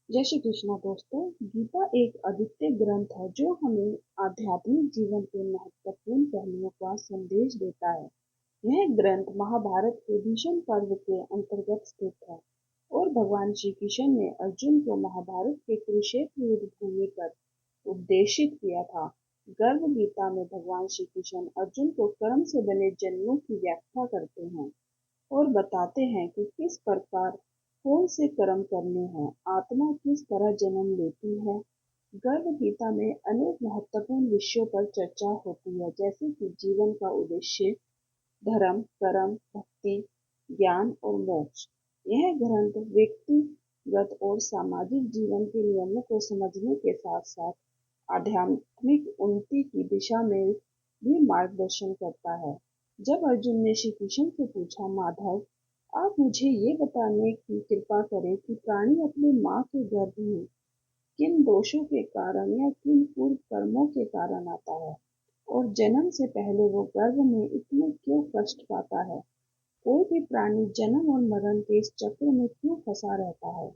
जय श्री कृष्णा दोस्तों। गीता एक अद्वितीय ग्रंथ है जो हमें आध्यात्मिक जीवन के महत्वपूर्ण पहलुओं का संदेश देता है। यह ग्रंथ महाभारत के भीष्म पर्व के अंतर्गत स्थित है और भगवान श्री कृष्ण ने अर्जुन को महाभारत के कुरुक्षेत्र युद्ध भूमि पर उपदेशित किया था। गर्भ गीता में भगवान श्री कृष्ण अर्जुन को कर्म से बने जन्मों की व्याख्या करते हैं और बताते हैं कि किस प्रकार कौन से कर्म करने हैं, आत्मा किस तरह जन्म लेती है। गर्भ गीता में अनेक महत्वपूर्ण विषयों पर चर्चा होती है, जैसे कि जीवन का उद्देश्य, धर्म, कर्म, भक्ति, ज्ञान और मोक्ष। यह ग्रंथ व्यक्तिगत और सामाजिक जीवन के नियमों को समझने के साथ साथ आध्यात्मिक उन्नति की दिशा में भी मार्गदर्शन करता है। जब अर्जुन ने श्री कृष्ण से पूछा, माधव, आप मुझे ये बताने की कृपा करें कि प्राणी अपनी माँ के गर्भ में किन दोषों के कारण या किन पूर्व कर्मों के कारण आता है और जन्म से पहले वो गर्भ में इतने क्यों कष्ट पाता है। कोई भी प्राणी जन्म और मरण के इस चक्र में क्यों फंसा रहता है।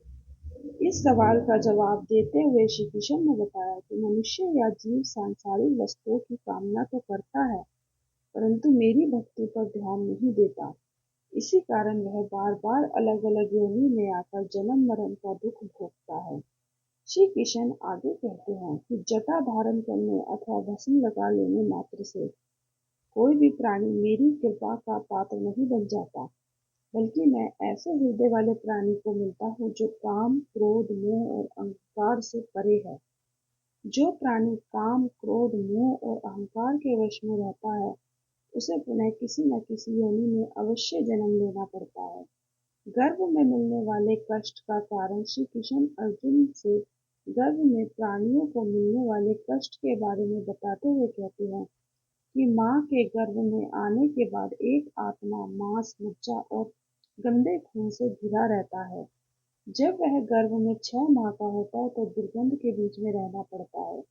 इस सवाल का जवाब देते हुए श्री कृष्ण ने बताया कि मनुष्य या जीव सांसारिक वस्तुओं की कामना तो करता है, परंतु मेरी भक्ति पर ध्यान नहीं देता। इसी कारण वह बार बार अलग अलग योनि में आकर जन्म मरण का दुख भोगता है। श्री कृष्ण आगे कहते हैं कि जटा धारण करने अथवा भस्म लगा लेने मात्र से कोई भी प्राणी मेरी कृपा का पात्र नहीं बन जाता, बल्कि मैं ऐसे हृदय वाले प्राणी को मिलता हूँ जो काम, क्रोध, मोह और अहंकार से परे है। जो प्राणी काम, क्रोध, मोह और अहंकार के वश में रहता है, उसे पुनः किसी न किसी योनि में अवश्य जन्म लेना पड़ता है। गर्भ में मिलने वाले कष्ट का कारण श्री कृष्ण अर्जुन से गर्भ में प्राणियों को मिलने वाले कष्ट के बारे में बताते हुए कहते हैं कि माँ के गर्भ में आने के बाद एक आत्मा मांस, मज्जा और गंदे खून से घिरा रहता है। जब वह गर्भ में 6 माह का होता है तो दुर्गंध के बीच में रहना पड़ता है।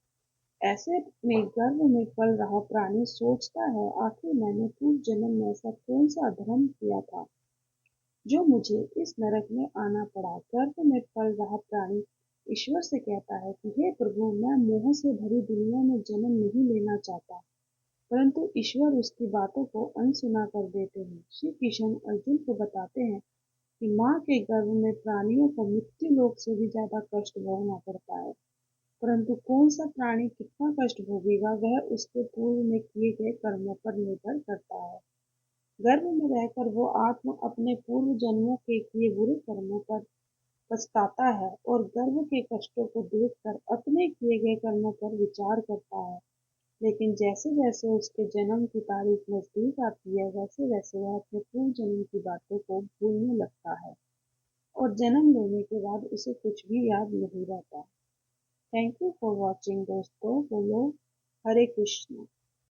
ऐसे में गर्भ में पल रहा प्राणी सोचता है, आखिर मैंने पूर्व जन्म में ऐसा कौन सा धर्म किया था जो मुझे इस नरक में आना पड़ा। गर्भ में पल रहा प्राणी ईश्वर से कहता है कि हे प्रभु, मैं मोह से भरी दुनिया में जन्म नहीं लेना चाहता, परंतु ईश्वर उसकी बातों को अनसुना कर देते हैं। श्री कृष्ण अर्जुन को बताते हैं कि माँ के गर्भ में प्राणियों को मृत्यु लोक से भी ज्यादा कष्ट भोगना पड़ता है, परंतु कौन सा प्राणी कितना कष्ट भोगेगा वह उसके पूर्व में किए गए कर्मों पर निर्भर करता है। गर्भ में रहकर वो आत्मा अपने पूर्व जन्मों के किए बुरे कर्मों पर पछताता है और गर्भ के कष्टों को देखकर अपने किए गए कर्मों पर विचार करता है। लेकिन जैसे जैसे उसके जन्म की तारीख नजदीक आती है, वैसे वैसे वह अपने पूर्व जन्म की बातों को भूलने लगता है और जन्म लेने के बाद उसे कुछ भी याद नहीं रहता। थैंक यू फॉर वॉचिंग दोस्तों। बोलो हरे कृष्ण।